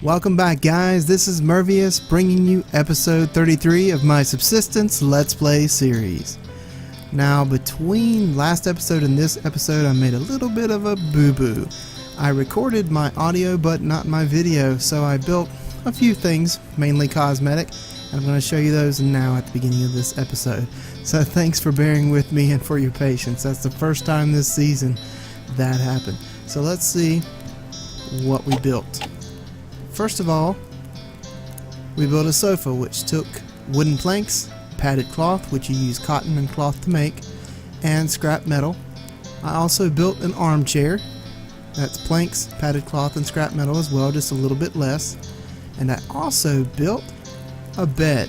Welcome back, guys. This is Mervius bringing you episode 33 of my Subsistence Let's Play series. Now, between last episode and this episode, I made a little bit of a boo-boo. I recorded my audio but not my video, so I built a few things, mainly cosmetic, and I'm going to show you those now at the beginning of this episode. So thanks for bearing with me and for your patience. That's the first time this season that happened. So let's see what we built. First of all, we built a sofa which took wooden planks, padded cloth, which you use cotton and cloth to make, and scrap metal. I also built an armchair. That's planks, padded cloth, and scrap metal as well, just a little bit less. And I also built a bed,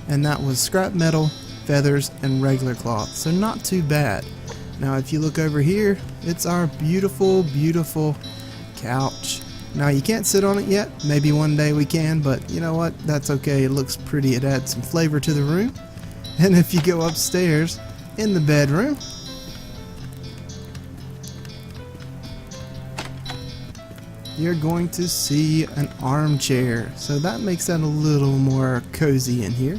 and that was scrap metal, feathers, and regular cloth, so not too bad. Now if you look over here, it's our beautiful, beautiful couch. Now you can't sit on it yet, maybe one day we can, but you know what, that's okay, it looks pretty, it adds some flavor to the room. And if you go upstairs in the bedroom, you're going to see an armchair, so that makes that a little more cozy in here.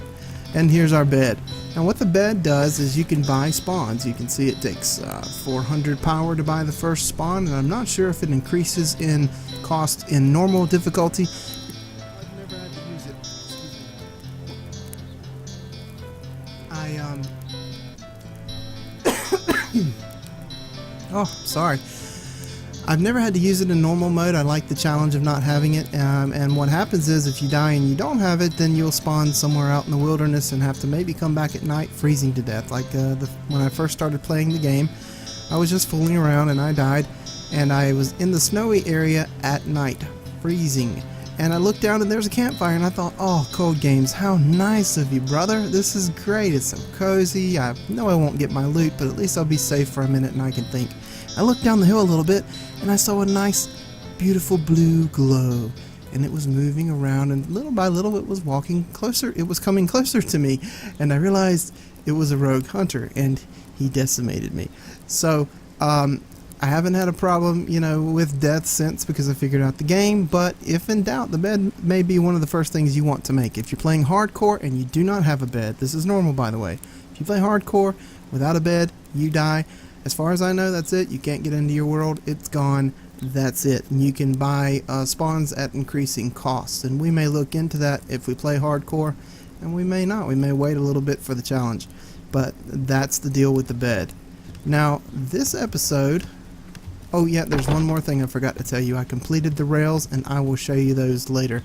And here's our bed. Now what the bed does is you can buy spawns. You can see it takes 400 power to buy the first spawn, and I'm not sure if it increases in cost in normal difficulty. I've never had to use it. Excuse me. Oh, sorry. I've never had to use it in normal mode. I like the challenge of not having it, and what happens is if you die and you don't have it, then you'll spawn somewhere out in the wilderness and have to maybe come back at night freezing to death. Like when I first started playing the game, I was just fooling around and I died, and I was in the snowy area at night, freezing, and I looked down and there's a campfire, and I thought, oh, ColdGames, how nice of you, brother. This is great. It's so cozy. I know I won't get my loot, but at least I'll be safe for a minute and I can think. I looked down the hill a little bit and I saw a nice, beautiful blue glow, and it was moving around, and little by little it was walking closer. It was coming closer to me, and I realized it was a rogue hunter, and he decimated me. So I haven't had a problem, you know, with death since, because I figured out the game. But if in doubt, the bed may be one of the first things you want to make. If you're playing hardcore and you do not have a bed, this is normal, by the way. If you play hardcore without a bed, you die. As far as I know, that's it. You can't get into your world. It's gone. That's it. And you can buy spawns at increasing costs. And we may look into that if we play hardcore, and we may not. We may wait a little bit for the challenge. But that's the deal with the bed. Now, this episode... Oh yeah, there's one more thing I forgot to tell you. I completed the rails, and I will show you those later.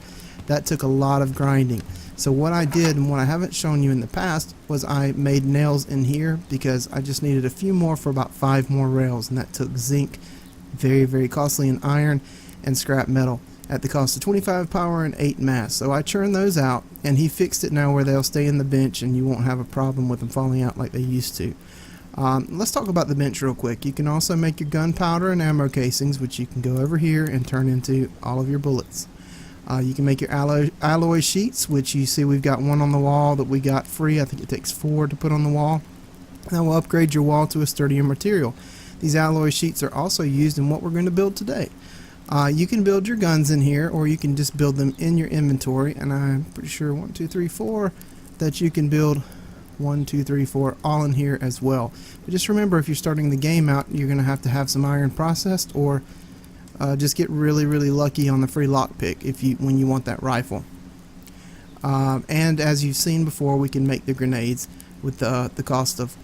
That took a lot of grinding. So what I did, and what I haven't shown you in the past, was I made nails in here because I just needed a few more for about 5 more rails, and that took zinc, very, very costly, and iron, and scrap metal at the cost of 25 power and 8 mass. So I churned those out, and he fixed it now where they'll stay in the bench and you won't have a problem with them falling out like they used to. Let's talk about the bench real quick. You can also make your gunpowder and ammo casings, which you can go over here and turn into all of your bullets. You can make your alloy sheets, which you see we've got one on the wall that we got free. I think it takes 4 to put on the wall. That will upgrade your wall to a sturdier material. These alloy sheets are also used in what we're going to build today. You can build your guns in here, or you can just build them in your inventory, and I'm pretty sure 1, 2, 3, 4 that you can build 1, 2, 3, 4 all in here as well. But just remember, if you're starting the game out, you're going to have some iron processed, or just get really, really lucky on the free lockpick when you want that rifle. And as you've seen before, we can make the grenades with the cost of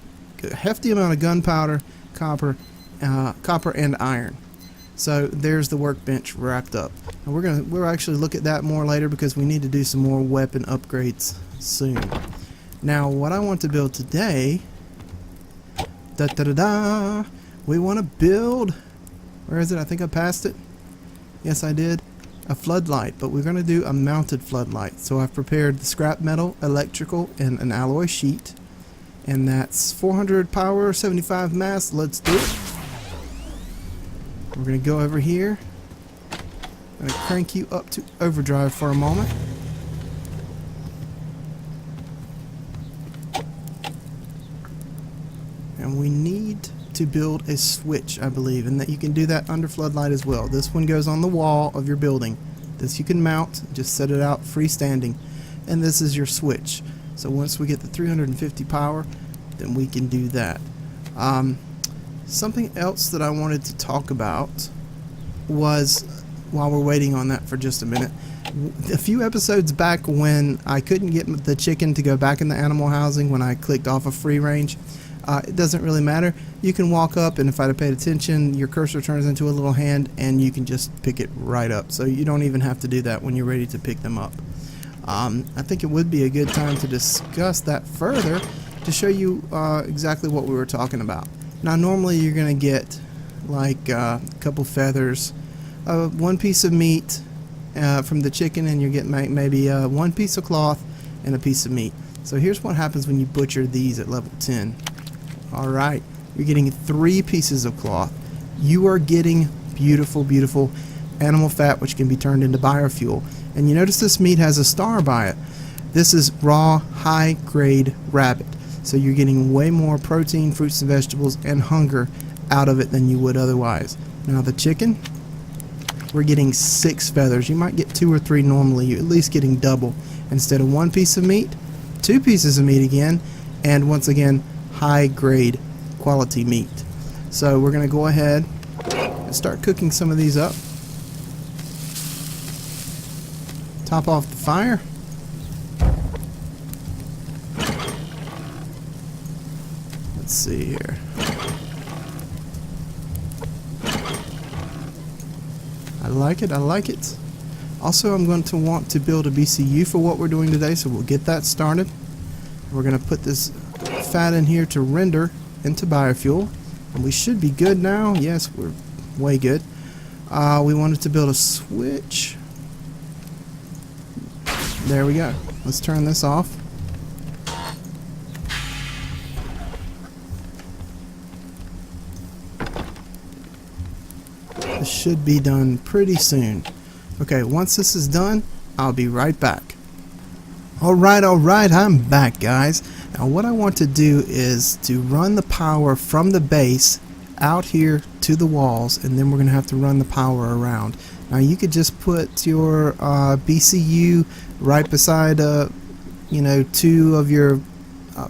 a hefty amount of gunpowder, copper, and iron. So there's the workbench wrapped up. And we'll actually look at that more later because we need to do some more weapon upgrades soon. Now, what I want to build today, we want to build. Where is it? I think I passed it. Yes, I did. A floodlight, but we're going to do a mounted floodlight. So I've prepared the scrap metal, electrical, and an alloy sheet. And that's 400 power, 75 mass. Let's do it. We're going to go over here. I'm going to crank you up to overdrive for a moment. And we need to build a switch, I believe, and that you can do that under floodlight as well. This one goes on the wall of your building. This you can mount, just set it out freestanding, and this is your switch. So once we get the 350 power, then we can do that. Something else that I wanted to talk about was, while we're waiting on that for just a minute, a few episodes back when I couldn't get the chicken to go back in the animal housing when I clicked off of free range, it doesn't really matter. You can walk up, and if I'd have paid attention, your cursor turns into a little hand and you can just pick it right up. So you don't even have to do that when you're ready to pick them up. I think it would be a good time to discuss that further to show you exactly what we were talking about. Now normally you're going to get like a couple feathers, one piece of meat from the chicken, and you get maybe one piece of cloth and a piece of meat. So here's what happens when you butcher these at level 10. Alright, you're getting 3 pieces of cloth. You are getting beautiful, beautiful animal fat, which can be turned into biofuel. And you notice this meat has a star by it. This is raw, high-grade rabbit. So you're getting way more protein, fruits and vegetables, and hunger out of it than you would otherwise. Now the chicken, we're getting 6 feathers. You might get 2 or 3 normally. You're at least getting double. Instead of 1 piece of meat, 2 pieces of meat again, and once again, high-grade quality meat. So we're going to go ahead and start cooking some of these up. Top off the fire. Let's see here. I like it, I like it. Also, I'm going to want to build a BCU for what we're doing today, so we'll get that started. We're going to put this fat in here to render into biofuel, and we should be good now. Yes, we're way good. We wanted to build a switch. There we go. Let's turn this off. This should be done pretty soon. Okay, once this is done, I'll be right back. Alright, I'm back, guys. Now what I want to do is to run the power from the base out here to the walls, and then we're going to have to run the power around. Now you could just put your BCU right beside you know, 2 of your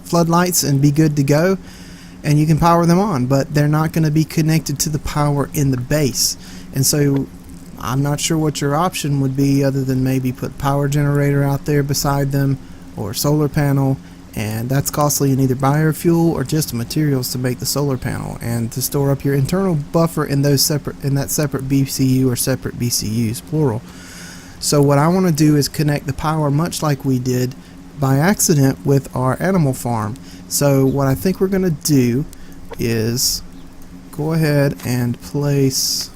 floodlights and be good to go, and you can power them on, but they're not going to be connected to the power in the base. And so I'm not sure what your option would be, other than maybe put power generator out there beside them, or solar panel, and that's costly in either biofuel or just materials to make the solar panel, and to store up your internal buffer in those separate, in that separate BCU or separate BCUs plural. So what I want to do is connect the power much like we did by accident with our animal farm. So what I think we're going to do is go ahead and place,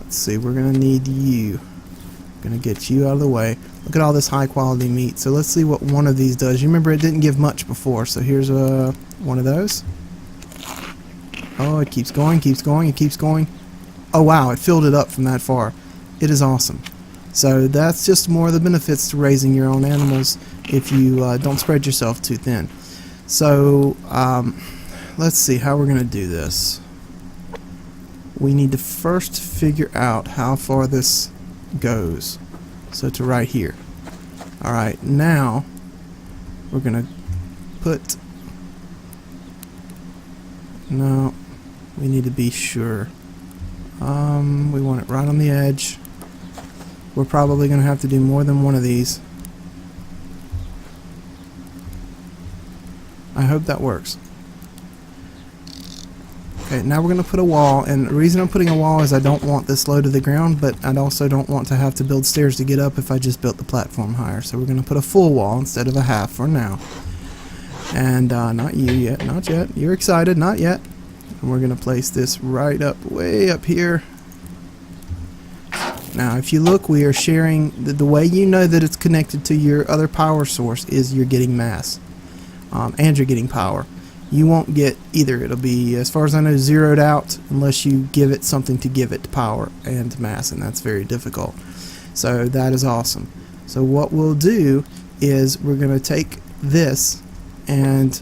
let's see, we're going to need you. I'm going to get you out of the way. Look at all this high quality meat. So let's see what one of these does. You remember it didn't give much before, so here's one of those. Oh, it keeps going, keeps going, it keeps going. Oh wow, it filled it up from that far. It is awesome. So that's just more of the benefits to raising your own animals if you don't spread yourself too thin. So let's see how we're going to do this. We need to first figure out how far this goes. So to right here. Alright, now we're going to put, no, we need to be sure. We want it right on the edge. We're probably going to have to do more than one of these. I hope that works. Okay, now we're going to put a wall, and the reason I'm putting a wall is I don't want this low to the ground, but I also don't want to have to build stairs to get up if I just built the platform higher. So we're going to put a full wall instead of a half for now. And not you yet, not yet. You're excited, not yet. And we're going to place this right up, way up here. Now if you look, we are sharing, the way you know that it's connected to your other power source is you're getting mass. And you're getting power. You won't get either. It'll be, as far as I know, zeroed out unless you give it something to give it power and mass, and that's very difficult. So that is awesome. So what we'll do is we're going to take this and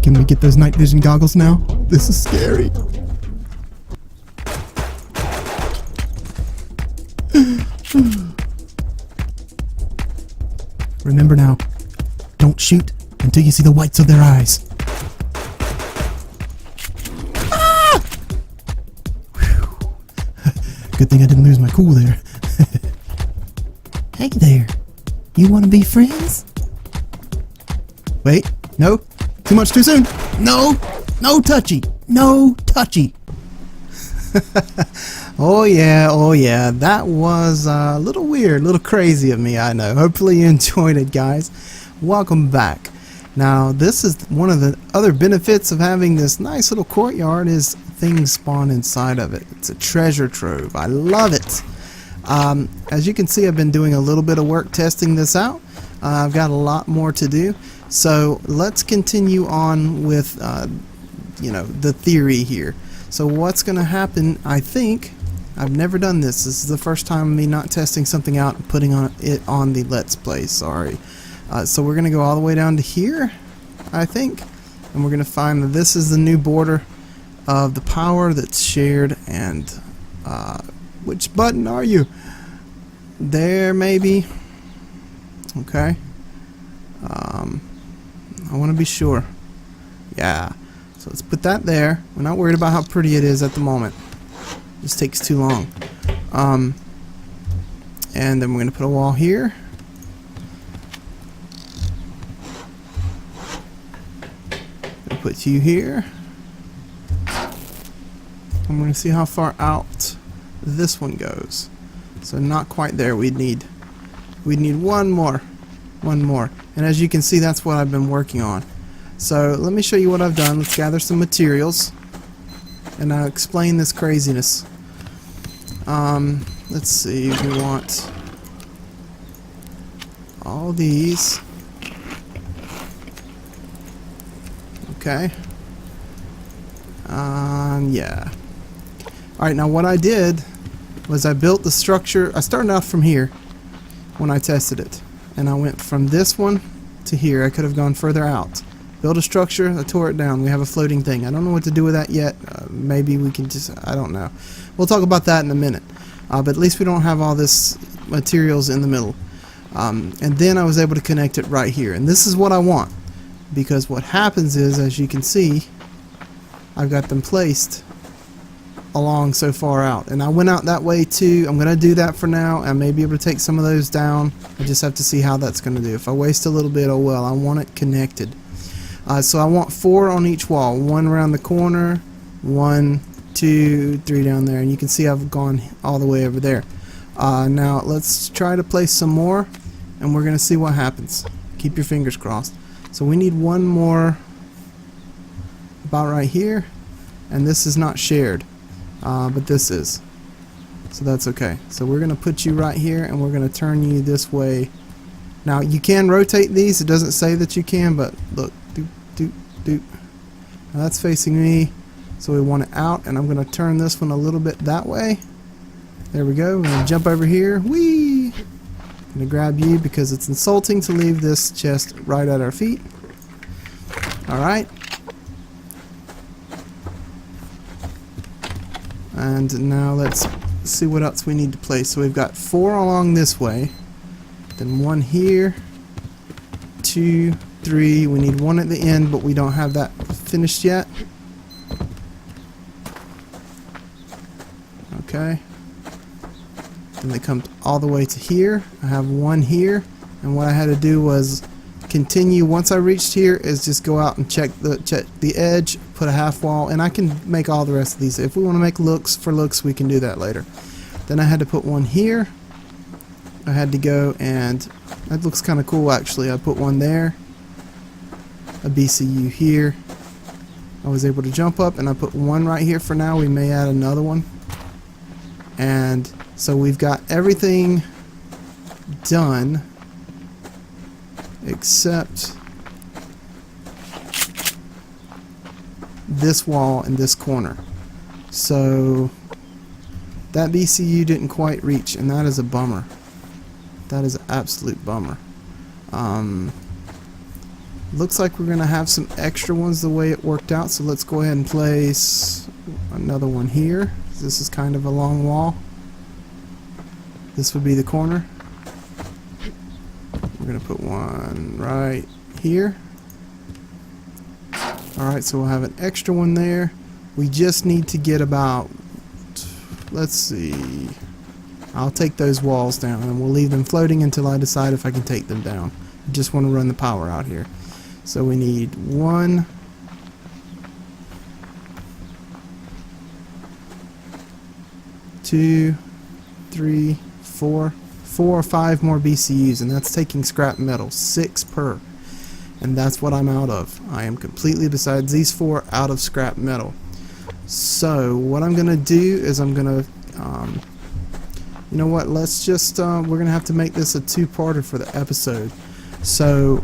Can we get those night vision goggles now? This is scary. Remember now, don't shoot until you see the whites of their eyes. Ah! Good thing I didn't lose my cool there. Hey there, you want to be friends? Wait, no, too much too soon. No, no touchy, no touchy. Oh yeah, that was a little weird, a little crazy of me, I know. Hopefully you enjoyed it, guys. Welcome back. Now, this is one of the other benefits of having this nice little courtyard is things spawn inside of it. It's a treasure trove. I love it. As you can see, I've been doing a little bit of work testing this out. I've got a lot more to do. So let's continue on with, the theory here. So what's going to happen, I think, I've never done this. This is the first time of me not testing something out and putting it on the Let's Play, sorry. So we're going to go all the way down to here, I think. And we're going to find that this is the new border of the power that's shared. And which button are you? There, maybe. Okay. I want to be sure. Yeah. So let's put that there. We're not worried about how pretty it is at the moment. This takes too long. And then we're going to put a wall here. We'll put you here. I'm going to see how far out this one goes. So not quite there. We'd need one more. And as you can see, that's what I've been working on. So let me show you what I've done. Let's gather some materials and I'll explain this craziness. Let's see, we want all these. Okay. Yeah. Alright, now what I did was I built the structure. I started off from here when I tested it. And I went from this one to here. I could have gone further out. Build a structure, I tore it down. We have a floating thing. I don't know what to do with that yet. Maybe we can just, I don't know. We'll talk about that in a minute. But at least we don't have all this materials in the middle. And then I was able to connect it right here. And this is what I want. Because what happens is, as you can see, I've got them placed along so far out. And I went out that way too. I'm going to do that for now. I may be able to take some of those down. I just have to see how that's going to do. If I waste a little bit, oh well. I want it connected. So I want 4 on each wall. 1 around the corner, 1, 2, 3 down there. And you can see I've gone all the way over there. Now let's try to place some more and we're going to see what happens. Keep your fingers crossed. So we need one more about right here. And this is not shared, but this is. So that's okay. So we're going to put you right here and we're going to turn you this way. Now you can rotate these. It doesn't say that you can, but look. Now that's facing me, so we want it out, and I'm going to turn this one a little bit that way. There we go. We're going to jump over here. Whee! I'm going to grab you because it's insulting to leave this chest right at our feet. Alright. And now let's see what else we need to place. So we've got 4 along this way, then 1 here, 2, 3. We need 1 at the end, but we don't have that finished yet. Okay. Then they come all the way to here. I have 1 here, and what I had to do was continue. Once I reached here, is just go out and check the edge, put a half wall, and I can make all the rest of these. If we want to make looks, we can do that later. Then I had to put 1 here. I had to go, and that looks kind of cool actually. I put 1 there. A BCU here. I was able to jump up and I put 1 right here for now. We may add another one. And so we've got everything done except this wall and this corner. So that BCU didn't quite reach, and that is a bummer. That is an absolute bummer. Looks like we're gonna have some extra ones the way it worked out, so let's go ahead and place another one here. This is kind of a long wall. This would be the corner. We're gonna put one right here. Alright, so we'll have an extra one there. We just need to get about, let's see, I'll take those walls down and we'll leave them floating until I decide if I can take them down. I just want to run the power out here. So we need 1, 2, 3, 4 or 5 more BCUs, and that's taking scrap metal, 6 per. And that's what I'm out of. I am completely, besides these 4, out of scrap metal. So what I'm gonna do is I'm gonna you know what, let's just we're gonna have to make this a 2-parter for the episode. So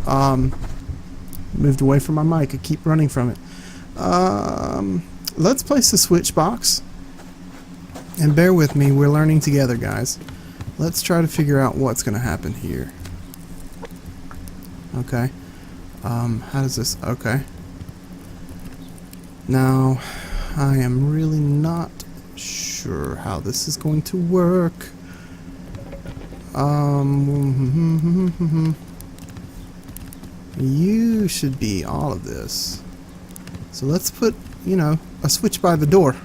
moved away from my mic, I keep running from it. Let's place the switch box, and bear with me, we're learning together, guys. Let's try to figure out what's gonna happen here. Okay. How does this, okay. Now, I am really not sure how this is going to work. You should be all of this. So let's put, you know, a switch by the door.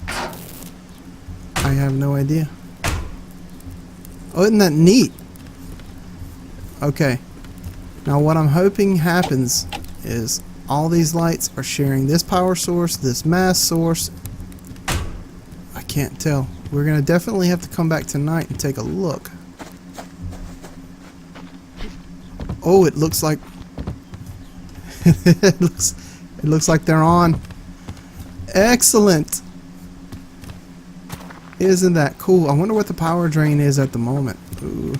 I have no idea. Oh, isn't that neat? Okay. Now what I'm hoping happens is all these lights are sharing this power source, this mass source. I can't tell. We're going to definitely have to come back tonight and take a look. Oh, it looks like it looks like they're on. Excellent. Isn't that cool? I wonder what the power drain is at the moment. Ooh.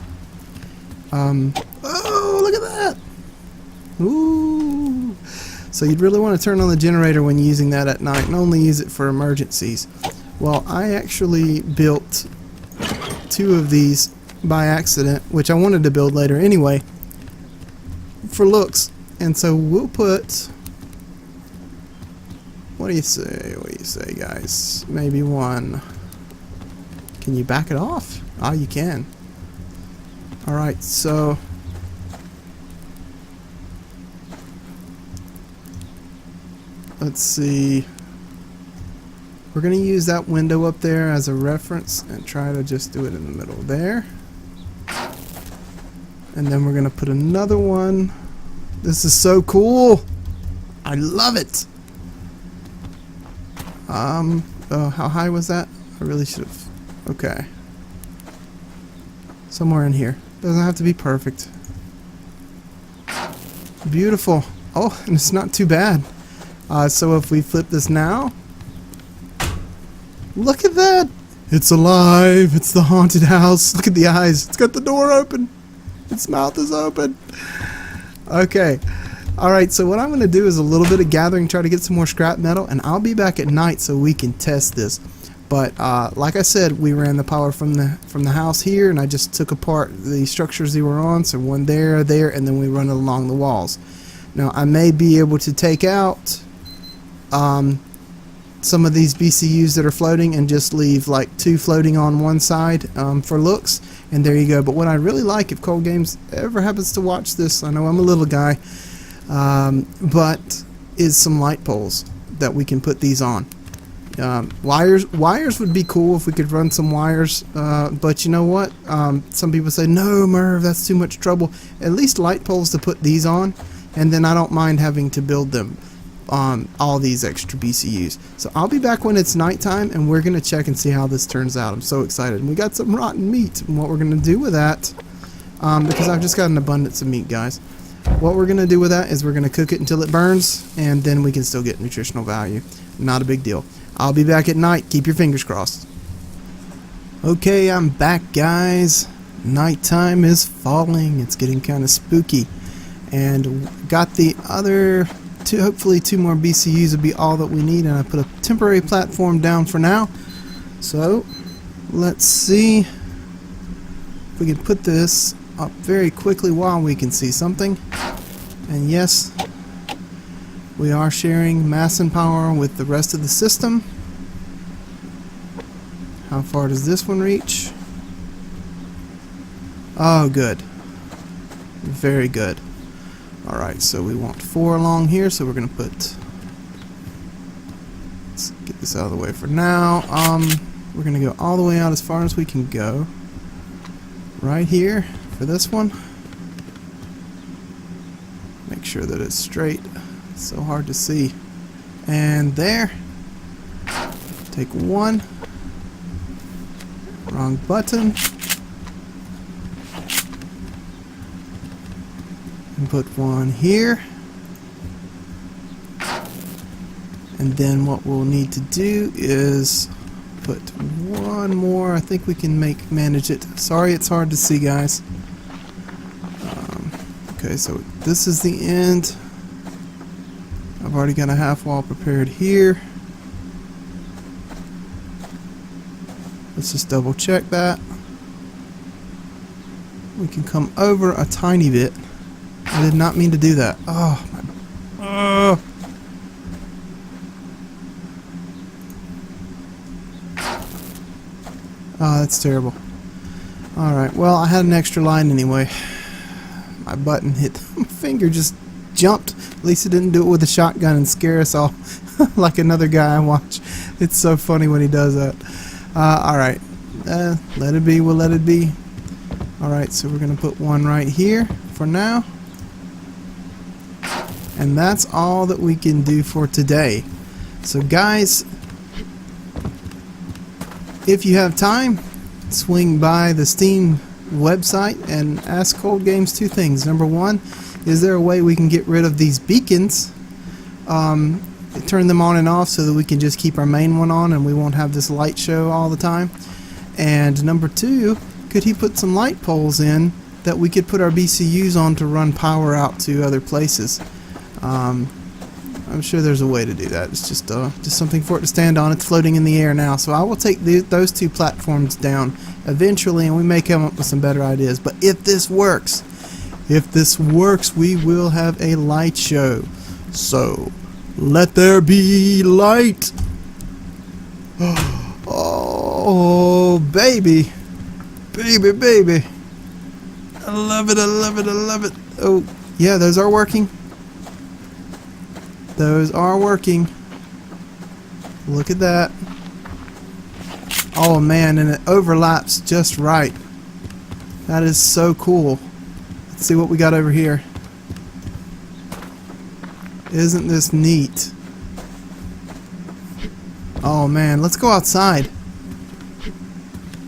Oh, look at that. Ooh. So you'd really want to turn on the generator when you're using that at night and only use it for emergencies. Well, I actually built 2 of these by accident, which I wanted to build later anyway, for looks. And so we'll put, what do you say? What do you say, guys? Maybe 1. Can you back it off? Ah, you can. Alright, so let's see. We're going to use that window up there as a reference and try to just do it in the middle there. And then we're going to put another one. This is so cool. I love it. Oh, how high was that? I really should have. Okay. Somewhere in here. Doesn't have to be perfect. Beautiful. Oh, and it's not too bad. So if we flip this now, look at that! It's alive! It's the haunted house! Look at the eyes! It's got the door open! Its mouth is open! Okay. Alright, so what I'm going to do is a little bit of gathering, try to get some more scrap metal, and I'll be back at night so we can test this. But like I said, we ran the power from the house here, and I just took apart the structures they were on, so one there, and then we run it along the walls. Now, I may be able to take out some of these BCUs that are floating and just leave like 2 floating on one side for looks, and there you go. But what I really like, if ColdGames ever happens to watch this, I know I'm a little guy, but is some light poles that we can put these on. Wires would be cool if we could run some wires, but you know what, some people say, no Merv, that's too much trouble. At least light poles to put these on, and then I don't mind having to build them on all these extra BCUs. So I'll be back when it's nighttime, and we're gonna check and see how this turns out. I'm so excited. And we got some rotten meat, and what we're gonna do with that, because I've just got an abundance of meat, guys. What we're gonna do with that is we're gonna cook it until it burns, and then we can still get nutritional value. Not a big deal. I'll be back at night. Keep your fingers crossed. Okay, I'm back, guys. Nighttime is falling. It's getting kind of spooky. And got the other hopefully 2 more BCUs will be all that we need, and I put a temporary platform down for now. So let's see if we can put this up very quickly while we can see something. And yes, we are sharing mass and power with the rest of the system. How far does this one reach? Oh, good. Very good. Alright, so we want 4 along here, so we're going to put... Let's get this out of the way for now. We're going to go all the way out as far as we can go. Right here for this one. Make sure that it's straight. It's so hard to see. And there. Take 1. Wrong button. And put 1 here. And then what we'll need to do is put 1 more. I think we can manage it. Sorry it's hard to see, guys. Okay, so this is the end. I've already got a half wall prepared here. Let's just double check that. We can come over a tiny bit. I did not mean to do that. Oh, my... Oh, that's terrible. Alright, well, I had an extra line anyway. My button hit. My finger just jumped. At least it didn't do it with a shotgun and scare us all like another guy I watch. It's so funny when he does that. Alright. Let it be. We'll let it be. Alright, so we're going to put 1 right here for now. And that's all that we can do for today. So guys, if you have time, swing by the Steam website and ask ColdGames 2 things. Number 1, is there a way we can get rid of these beacons? Turn them on and off so that we can just keep our main one on and we won't have this light show all the time. And number 2, could he put some light poles in that we could put our BCUs on to run power out to other places? I'm sure there's a way to do that. It's just something for it to stand on. It's floating in the air now, so I will take those 2 platforms down eventually, and we may come up with some better ideas. But if this works, we will have a light show. So let there be light. Oh, baby, baby! I love it! I love it! I love it! Oh, yeah, those are working. Those are working. Look at that. Oh man, and it overlaps just right. That is so cool. Let's see what we got over here. Isn't this neat? Oh man, let's go outside.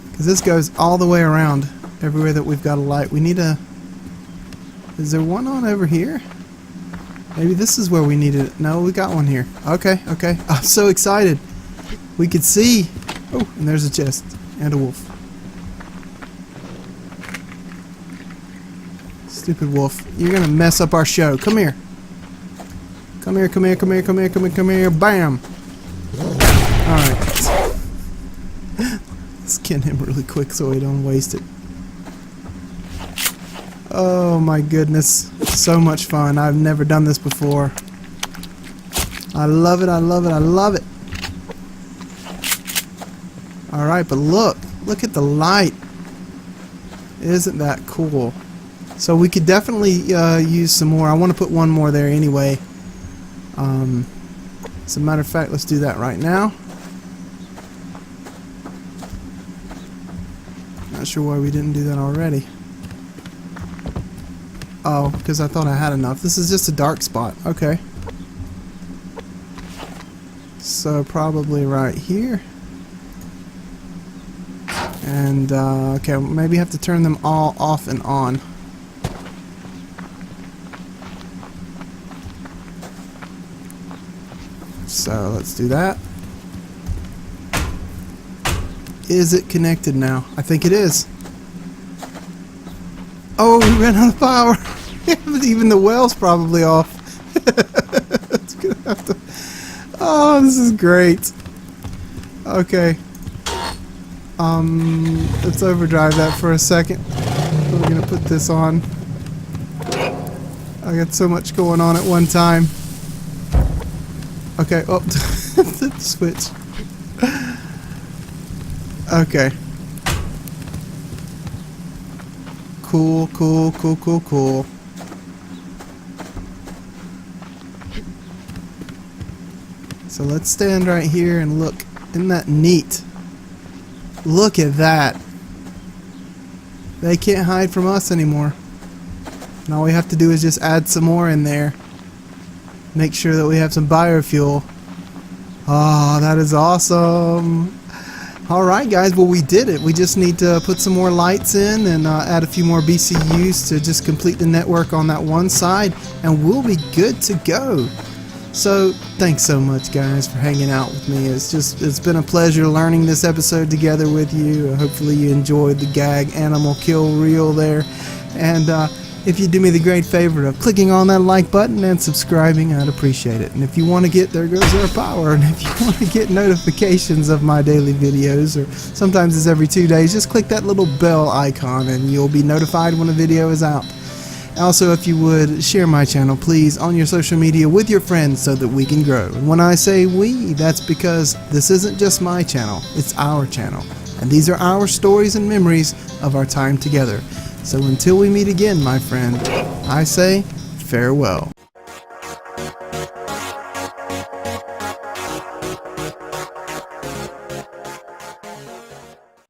Because this goes all the way around everywhere that we've got a light. We need a... Is there one on over here? Maybe this is where we needed it. No, we got one here. Okay, okay. I'm so excited. We could see. Oh, and there's a chest. And a wolf. Stupid wolf. You're going to mess up our show. Come here. Come here, come here, come here, come here, come here, come here. Bam! Alright. Skin him really quick so we don't waste it. Oh my goodness. So much fun. I've never done this before. I love it, I love it, I love it. Alright, but look at the light. Isn't that cool? So we could definitely use some more. I want to put 1 more there anyway. As a matter of fact, let's do that right now. Not sure why we didn't do that already. Oh, because I thought I had enough. This is just a dark spot. Okay. So probably right here. And, okay, maybe have to turn them all off and on. So let's do that. Is it connected now? I think it is. Oh, we ran out of power. Even the well's probably off. It's gonna have to... Oh, this is great. Okay. Let's overdrive that for a second. We're gonna put put this on. I got so much going on at one time. Okay, oh, the switch. Okay. Cool, cool, cool, cool, cool. So let's stand right here and look. Isn't that neat? Look at that. They can't hide from us anymore. And all we have to do is just add some more in there. Make sure that we have some biofuel. Oh, that is awesome. Alright guys, well we did it. We just need to put some more lights in and add a few more BCUs to just complete the network on that one side, and we'll be good to go. So thanks so much guys for hanging out with me. It's been a pleasure learning this episode together with you. Hopefully you enjoyed the gag animal kill reel there. And if you do me the great favor of clicking on that like button and subscribing, I'd appreciate it. And if you want to get, there goes our power, and if you want to get notifications of my daily videos, or sometimes it's every 2 days, just click that little bell icon and you'll be notified when a video is out. Also, if you would, share my channel, please, on your social media with your friends so that we can grow. And when I say we, that's because this isn't just my channel, it's our channel. And these are our stories and memories of our time together. So until we meet again, my friend, I say farewell.